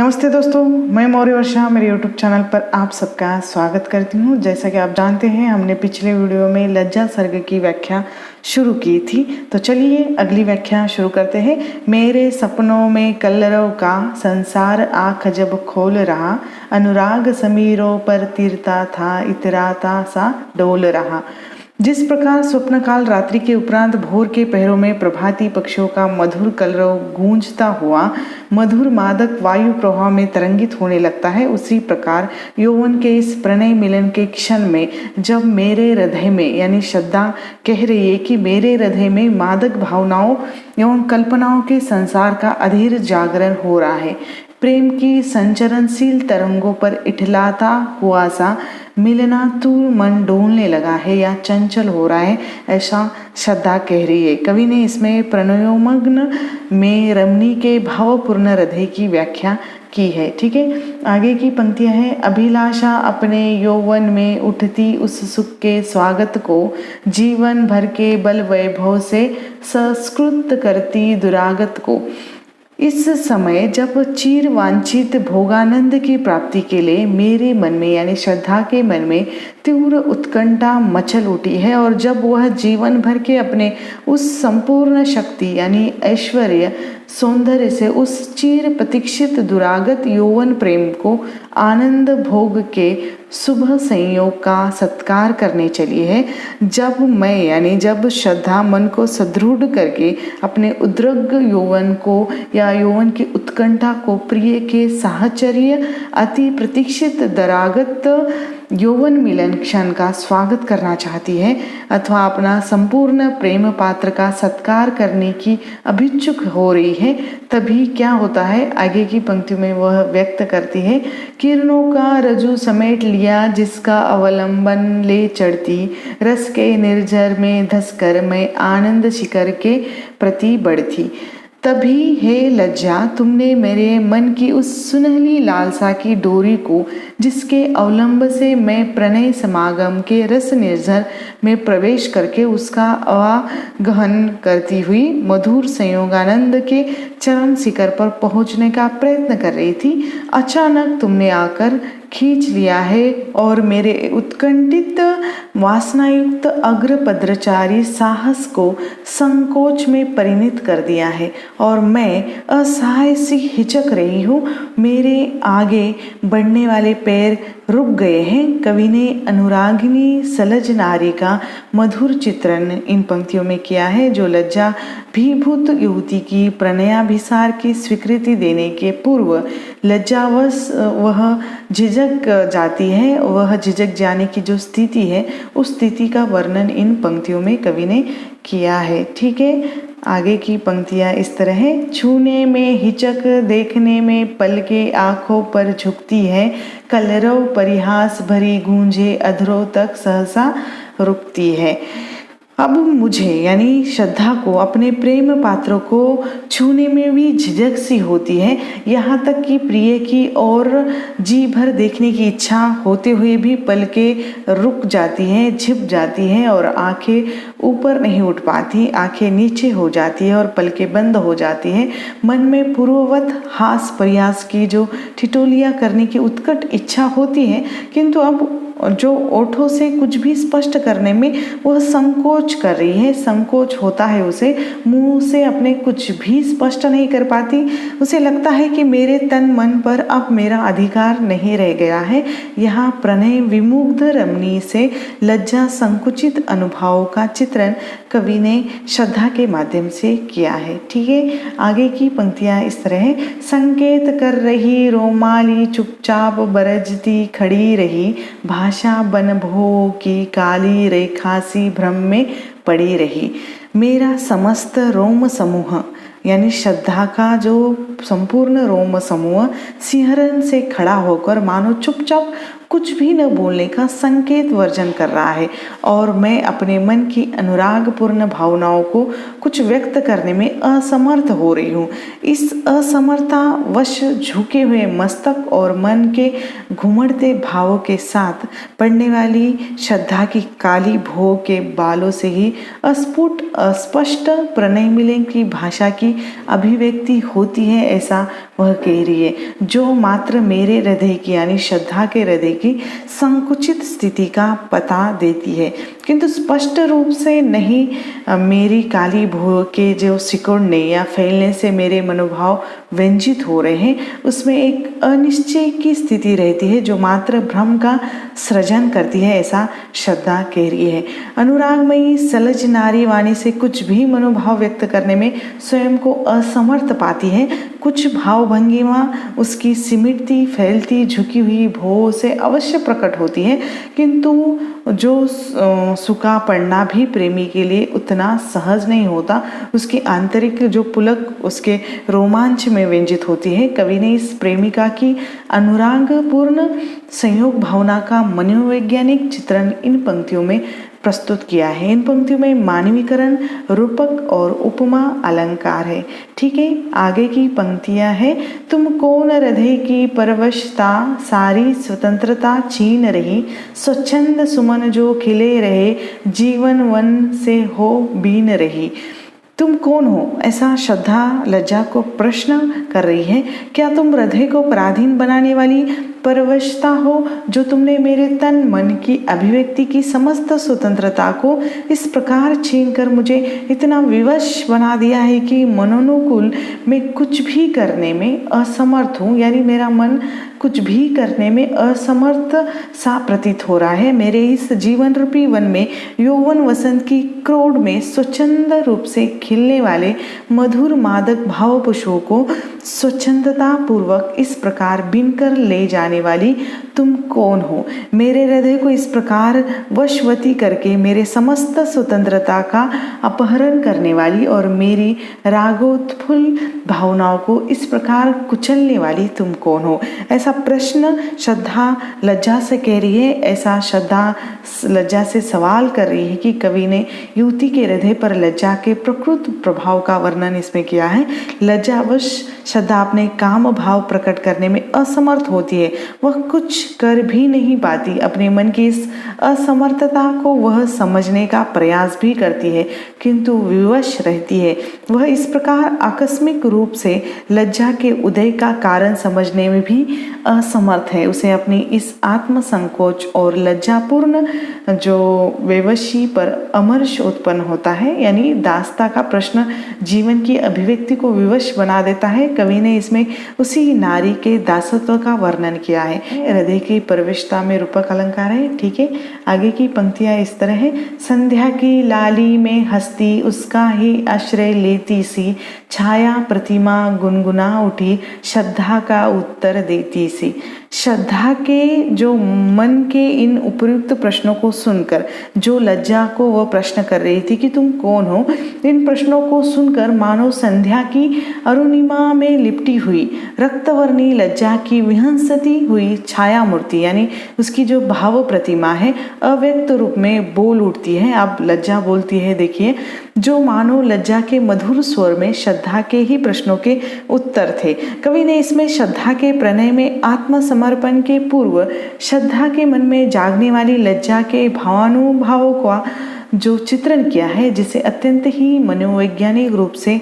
नमस्ते दोस्तों, मैं मौर्य वर्षा मेरे YouTube चैनल पर आप सबका स्वागत करती हूँ। जैसा कि आप जानते हैं, हमने पिछले वीडियो में लज्जा सर्ग की व्याख्या शुरू की थी। तो चलिए अगली व्याख्या शुरू करते हैं। मेरे सपनों में कलरव का संसार आँख जब खोल रहा, अनुराग समीरों पर तीरता था, इतराता सा डोल रहा। जिस प्रकार स्वप्न काल रात्रि के उपरांत भोर के पहरों में प्रभाती पक्षियों का मधुर कलरव गूंजता हुआ मधुर मादक वायु प्रवाह में तरंगित होने लगता है, उसी प्रकार यौवन के इस प्रणय मिलन के क्षण में जब मेरे हृदय में, यानी श्रद्धा कह रही है कि मेरे हृदय में मादक भावनाओं एवं कल्पनाओं के संसार का अधीर जागरण हो रहा है। प्रेम की संचरणशील तरंगों पर इठलाता हुआ सा मिलनातुर मन डोलने लगा है या चंचल हो रहा है, ऐसा श्रद्धा कह रही है। कवि ने इसमें प्रणयोमग्न में रमणी के भावपूर्ण हृदय की व्याख्या की है। ठीक है, आगे की पंक्तियां हैं। अभिलाषा अपने यौवन में उठती उस सुख के स्वागत को जीवन भर के बल वैभव से संस्कृत करती दुरागत को। इस समय जब चीर वांछित भोगानंद की प्राप्ति के लिए मेरे मन में, यानी श्रद्धा के मन में तीव्र उत्कंठा मचल उठी है और जब वह जीवन भर के अपने उस संपूर्ण शक्ति यानी ऐश्वर्य सौंदर्य से उस चिर प्रतीक्षित दुरागत यौवन प्रेम को आनंद भोग के शुभ संयोग का सत्कार करने चली है, जब श्रद्धा मन को सुदृढ़ करके अपने उद्रग यौवन को या यौवन की उत्कंठा को प्रिय के साहचर्य अति प्रतीक्षित दरागत यौवन मिलन क्षण का स्वागत करना चाहती है अथवा अपना संपूर्ण प्रेम पात्र का सत्कार करने की अभिच्छुक हो रही है, तभी क्या होता है, आगे की पंक्ति में वह व्यक्त करती है। किरणों का रजू समेट लिया जिसका अवलंबन ले चढ़ती, रस के निर्झर में धसकर मैं आनंद शिखर के प्रति बढ़ती। तभी हे लज्जा, तुमने मेरे मन की उस सुनहली लालसा की डोरी को, जिसके अवलंब से मैं प्रणय समागम के रस निर्झर में प्रवेश करके उसका आवागमन करती हुई मधुर संयोगानंद के चरम शिखर पर पहुंचने का प्रयत्न कर रही थी, अचानक तुमने आकर खींच लिया है और मेरे उत्कंठित वासनायुक्त अग्रपद्रचारी साहस को संकोच में परिणत कर दिया है और मैं असहाय सी हिचक रही हूँ। मेरे आगे बढ़ने वाले पैर रुक गए हैं। कवि ने अनुरागिनी सलज नारी का मधुर चित्रण इन पंक्तियों में किया है, जो लज्जा भीभूत युवती की प्रणयाभिसार की स्वीकृति देने के पूर्व लज्जावश वह झिझक जाती है। वह झिझक जाने की जो स्थिति है, उस स्थिति का वर्णन इन पंक्तियों में कवि ने किया है। ठीक है, आगे की पंक्तियां इस तरह है। छूने में हिचक, देखने में पलके आंखों पर झुकती है, कलरव परिहास भरी गूंजे अधरों तक सहसा रुकती है। अब मुझे, यानी श्रद्धा को, अपने प्रेम पात्रों को छूने में भी झिझक सी होती है, यहाँ तक कि प्रिय की और जी भर देखने की इच्छा होते हुए भी पलकें रुक जाती हैं, झिप जाती हैं और आंखें ऊपर नहीं उठ पाती, आंखें नीचे हो जाती है और पलकें बंद हो जाती हैं। मन में पूर्ववत हास प्रयास की जो ठिठोलियाँ करने की उत्कट इच्छा होती है, किंतु अब जो ओठों से कुछ भी स्पष्ट करने में वह संकोच कर रही है, संकोच होता है उसे, मुंह से अपने कुछ भी स्पष्ट नहीं कर पाती। उसे लगता है कि मेरे तन मन पर अब मेरा अधिकार नहीं रह गया है। यहाँ प्रणय विमुग्ध रमणी से लज्जा संकुचित अनुभवों का चित्रण कवि ने श्रद्धा के माध्यम से किया है। ठीक है, आगे की पंक्तियां इस तरह है। संकेत कर रही रोमाली चुपचाप बरजती खड़ी रही, भाषा बन भो की काली रेखा सी भ्रम में पड़ी रही। मेरा समस्त रोम समूह, यानी श्रद्धा का जो संपूर्ण रोम समूह सिंहरण से खड़ा होकर मानो चुपचाप कुछ भी न बोलने का संकेत वर्जन कर रहा है और मैं अपने मन की अनुरागपूर्ण भावनाओं को कुछ व्यक्त करने में असमर्थ हो रही हूँ। इस असमर्थता वश झुके हुए मस्तक और मन के घुमड़ते भावों के साथ पड़ने वाली श्रद्धा की काली भोग के बालों से ही अस्फुट अस्पष्ट प्रणय मिलन की भाषा की की अभिव्यक्ति होती है, ऐसा वह कह रही है, जो मात्र मेरे हृदय की यानी श्रद्धा के हृदय की संकुचित स्थिति का पता देती है, किंतु स्पष्ट रूप से नहीं। मेरी काली भूख के जो सिकुड़ने या फैलने से मेरे मनोभाव व्यंजित हो रहे हैं, उसमें एक अनिश्चय की स्थिति रहती है जो मात्र भ्रम का सृजन करती है, ऐसा श्रद्धा कह रही है। अनुरागमयी सलज नारी वाणी से कुछ भी मनोभाव व्यक्त करने में स्वयं को असमर्थ पाती है। कुछ भाव भंगिमा उसकी सिमटती फैलती झुकी हुई भों से अवश्य प्रकट होती है, किंतु जो सूखा पड़ना भी प्रेमी के लिए उतना सहज नहीं होता। उसकी आंतरिक जो पुलक उसके रोमांच में व्यंजित होती है। कवि ने इस प्रेमिका की अनुरागपूर्ण संयोग भावना का मनोवैज्ञानिक चित्रण इन पंक्तियों में प्रस्तुत किया है। इन पंक्तियों में मानवीकरण, रूपक और उपमा अलंकार है। ठीक है, आगे की पंक्तियां हैं। तुम कौन हृदय की परवशता सारी स्वतंत्रता छीन रही, स्वच्छंद सुमन जो खिले रहे, जीवन वन से हो बीन रही। तुम कौन हो, ऐसा श्रद्धा लज्जा को प्रश्न कर रही है। क्या तुम हृदय को पराधीन बनाने वाली परवशता हो, जो तुमने मेरे तन मन की अभिव्यक्ति की समस्त स्वतंत्रता को इस प्रकार छीनकर मुझे इतना विवश बना दिया है कि मनोनुकूल मैं कुछ भी करने में असमर्थ हूँ, यानी मेरा मन कुछ भी करने में असमर्थ सा प्रतीत हो रहा है। मेरे इस जीवन रूपी वन में यौवन वसंत की क्रोड़ में स्वच्छंद रूप से खिलने वाले मधुर मादक भाव पुष्पों को स्वच्छंदता पूर्वक इस प्रकार बीनकर ले जाने वाली तुम कौन हो। मेरे हृदय को इस प्रकार वशवती करके मेरे समस्त स्वतंत्रता का अपहरण करने वाली और मेरी रागोत्फुल्ल भावनाओं को इस प्रकार कुचलने वाली तुम कौन हो। ऐसा प्रश्न श्रद्धा लज्जा से कह रही है। ऐसा श्रद्धा लज्जा से सवाल कर रही है कि कवि ने युवती के हृदय पर लज्जा के प्रकृत प्रभाव का वर्णन इसमें किया है। लज्जावश श्रद्धा अपने काम भाव प्रकट करने में असमर्थ होती है। वह कुछ कर भी नहीं पाती। अपने मन की इस असमर्थता को वह समझने का प्रयास भी करती है, किंतु विवश रहती है। वह इस प्रकार आकस्मिक रूप से लज्जा के उदय का कारण समझने में भी असमर्थ है। उसे अपनी इस आत्म संकोच और लज्जापूर्ण जो वेवशी पर अमर्ष उत्पन्न होता है, यानी दासता का प्रश्न जीवन की अभिव्यक्ति को विवश बना देता है। कवि ने इसमें उसी नारी के दासत्व का वर्णन किया है। हृदय की प्रविष्टता में रूपक अलंकार है। ठीक है, आगे की पंक्तियां इस तरह है। संध्या की लाली में हस्ती उसका ही आश्रय लेती सी, छाया प्रतिमा गुनगुना उठी, श्रद्धा का उत्तर देती सी। श्रद्धा के जो मन के इन उपयुक्त प्रश्नों को सुनकर जो लज्जा को वह प्रश्न कर रही थी कि तुम कौन हो, इन प्रश्नों को सुनकर मानो संध्या की अरुणिमा में लिपटी हुई रक्तवर्णी लज्जा की विहंसती हुई छाया मूर्ति, यानी उसकी जो भाव प्रतिमा है अव्यक्त रूप में बोल उठती है। अब लज्जा बोलती है, देखिए, जो मानो लज्जा के मधुर स्वर में श्रद्धा के ही प्रश्नों के उत्तर थे। कवि ने इसमें श्रद्धा के प्रणय में आत्मसमर्पण के पूर्व श्रद्धा के मन में जागने वाली लज्जा के भावानुभावों का जो चित्रण किया है, जिसे अत्यंत ही मनोवैज्ञानिक रूप से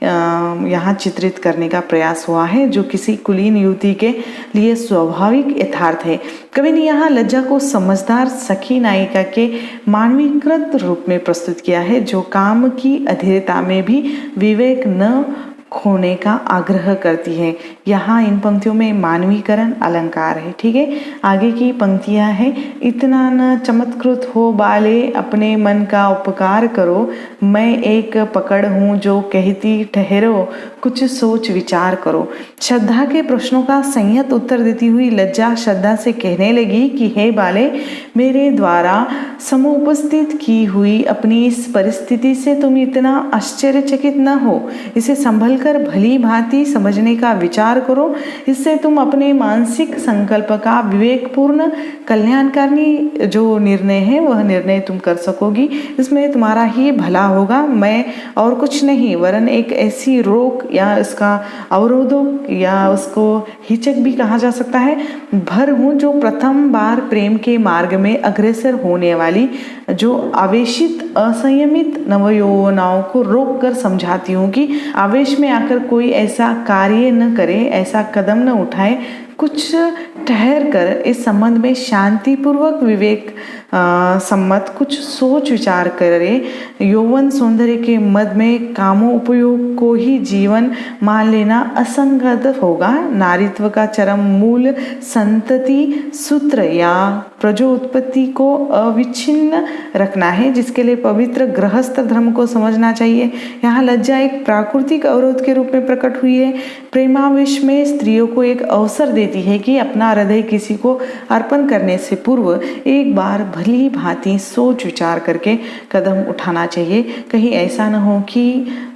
यहाँ चित्रित करने का प्रयास हुआ है, जो किसी कुलीन युवती के लिए स्वाभाविक यथार्थ है। कवि ने यहाँ लज्जा को समझदार सखी नायिका के मानवीकृत रूप में प्रस्तुत किया है, जो काम की अधीरता में भी विवेक न खोने का आग्रह करती है। यहाँ इन पंक्तियों में मानवीकरण अलंकार है। ठीक है, आगे की पंक्तियां हैं। इतना न चमत्कृत हो बाले, अपने मन का उपकार करो, मैं एक पकड़ हूँ जो कहती ठहरो, कुछ सोच विचार करो। श्रद्धा के प्रश्नों का संयत उत्तर देती हुई लज्जा श्रद्धा से कहने लगी कि हे बाले, मेरे द्वारा समुपस्थित की हुई अपनी इस परिस्थिति से तुम इतना आश्चर्यचकित न हो। इसे संभल कर भली भांति समझने का विचार करो। इससे तुम अपने मानसिक संकल्प का विवेकपूर्ण कल्याणकारी जो निर्णय है वह निर्णय तुम कर सकोगी। इसमें तुम्हारा ही भला होगा। मैं और कुछ नहीं वरन एक ऐसी रोक या इसका अवरोधों या उसको हिचक भी कहा जा सकता है भर हूँ, जो प्रथम बार प्रेम के मार्ग में अग्रसर होने वाली जो आवेशित असंयमित नवयौवनाओं को रोक कर समझाती हूँ कि आवेश में आकर कोई ऐसा कार्य न करे, ऐसा कदम न उठाए, कुछ ठहर कर इस संबंध में शांतिपूर्वक विवेक सम्मत कुछ सोच विचार करे। यौवन सौंदर्य के मद में कामोपयोग को ही जीवन मान लेना असंगत होगा। नारीत्व का चरम मूल संतति सूत्र या प्रजोत्पत्ति को अविच्छिन्न रखना है, जिसके लिए पवित्र गृहस्थ धर्म को समझना चाहिए। यहाँ लज्जा एक प्राकृतिक अवरोध के रूप में प्रकट हुई है। प्रेमावेश में स्त्रियों को एक अवसर देती है कि अपना हृदय किसी को अर्पण करने से पूर्व एक बार भली भांति सोच विचार करके कदम उठाना चाहिए। कहीं ऐसा न हो कि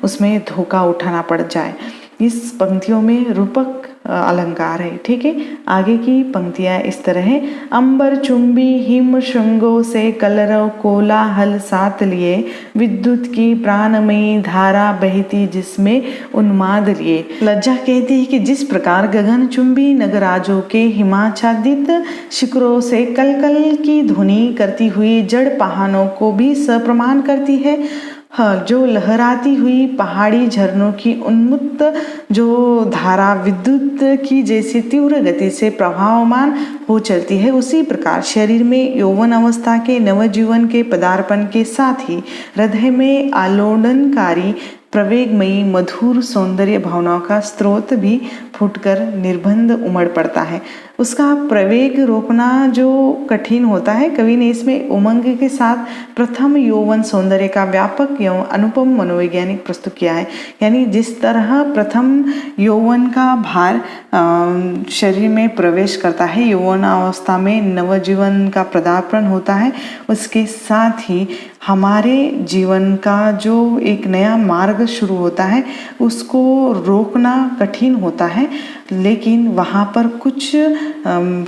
उसमें धोखा उठाना पड़ जाए। इस पंक्तियों में रूपक अलंकार है, ठीक है। आगे की पंक्तियां इस तरह है। अंबर चुंबी हिम श्रृंगों से कलरव कोलाहल साथ लिए, विद्युत की प्राणमयी धारा बहती जिसमें उन्माद लिए। लज्जा कहती है कि जिस प्रकार गगन चुंबी नगराजों के हिमाच्छादित शिखरों से कलकल की ध्वनि करती हुई जड़ पहाड़ों को भी सप्रमाण करती है, जो लहराती हुई पहाड़ी झरनों की उन्मुक्त जो धारा विद्युत की जैसी तीव्र गति से प्रवाहमान हो चलती है, उसी प्रकार शरीर में यौवन अवस्था के नवजीवन के पदार्पण के साथ ही हृदय में आलोड़नकारी प्रवेगमयी मधुर सौंदर्य भावनाओं का स्रोत भी फूटकर निर्बंध उमड़ पड़ता है। उसका प्रवेग रोकना जो कठिन होता है, कवि ने इसमें उमंग के साथ प्रथम यौवन सौंदर्य का व्यापक एवं अनुपम मनोवैज्ञानिक प्रस्तुत किया है। यानी जिस तरह प्रथम यौवन का भार शरीर में प्रवेश करता है, यौवन अवस्था में नवजीवन का पदार्पण होता है, उसके साथ ही हमारे जीवन का जो एक नया मार्ग शुरू होता है उसको रोकना कठिन होता है, लेकिन वहाँ पर कुछ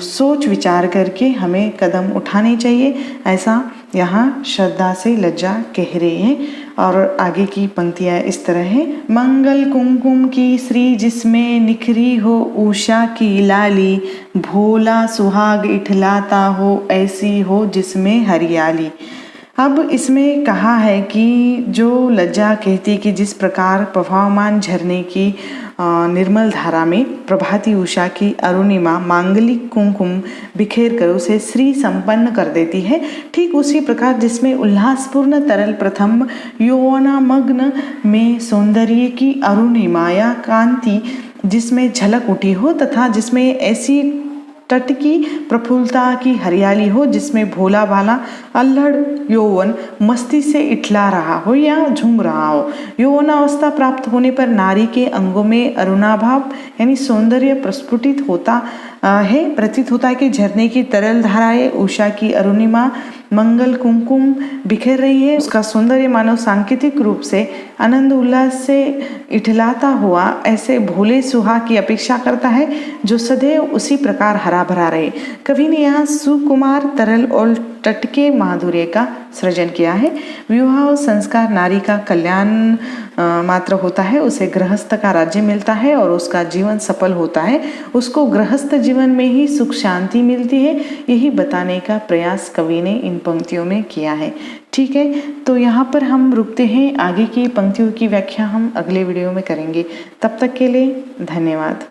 सोच विचार करके हमें कदम उठाने चाहिए, ऐसा यहाँ श्रद्धा से लज्जा कह रही है। और आगे की पंक्तियाँ इस तरह है। मंगल कुमकुम की श्री जिसमें निखरी हो उषा की लाली, भोला सुहाग इठलाता हो ऐसी हो जिसमें हरियाली। अब इसमें कहा है कि जो लज्जा कहती कि जिस प्रकार प्रभावमान झरने की निर्मल धारा में प्रभाती उषा की अरुणिमा मांगलिक कुमकुम बिखेर कर उसे श्री संपन्न कर देती है, ठीक उसी प्रकार जिसमें उल्लासपूर्ण तरल प्रथम यौवनामग्न में सौंदर्य की अरुणिमा या कांति जिसमें झलक उठी हो, तथा जिसमें ऐसी तट की प्रफुल्लता की हरियाली हो जिसमें भोला भाला अल्हड़ यौवन मस्ती से इठला रहा हो या झूम रहा हो। यौवनावस्था प्राप्त होने पर नारी के अंगों में अरुणाभाव यानी सौंदर्य प्रस्फुटित होता है। प्रतीत होता है कि झरने की तरल धाराएं, उषा की अरुणिमा, मंगल कुमकुम बिखेर रही है। उसका सौंदर्य मानव सांकेतिक रूप से आनंद उल्लास से इठलाता हुआ ऐसे भोले सुहाग की अपेक्षा करता है जो सदैव उसी प्रकार हरा भरा रहे। कवि ने यहाँ सुकुमार तरल और टटके माधुर्य का सृजन किया है। विवाह संस्कार नारी का कल्याण मात्र होता है, उसे गृहस्थ का राज्य मिलता है और उसका जीवन सफल होता है, उसको गृहस्थ जीवन में ही सुख शांति मिलती है। यही बताने का प्रयास कवि ने इन पंक्तियों में किया है। ठीक है, तो यहाँ पर हम रुकते हैं। आगे की पंक्तियों की व्याख्या हम अगले वीडियो में करेंगे। तब तक के लिए धन्यवाद।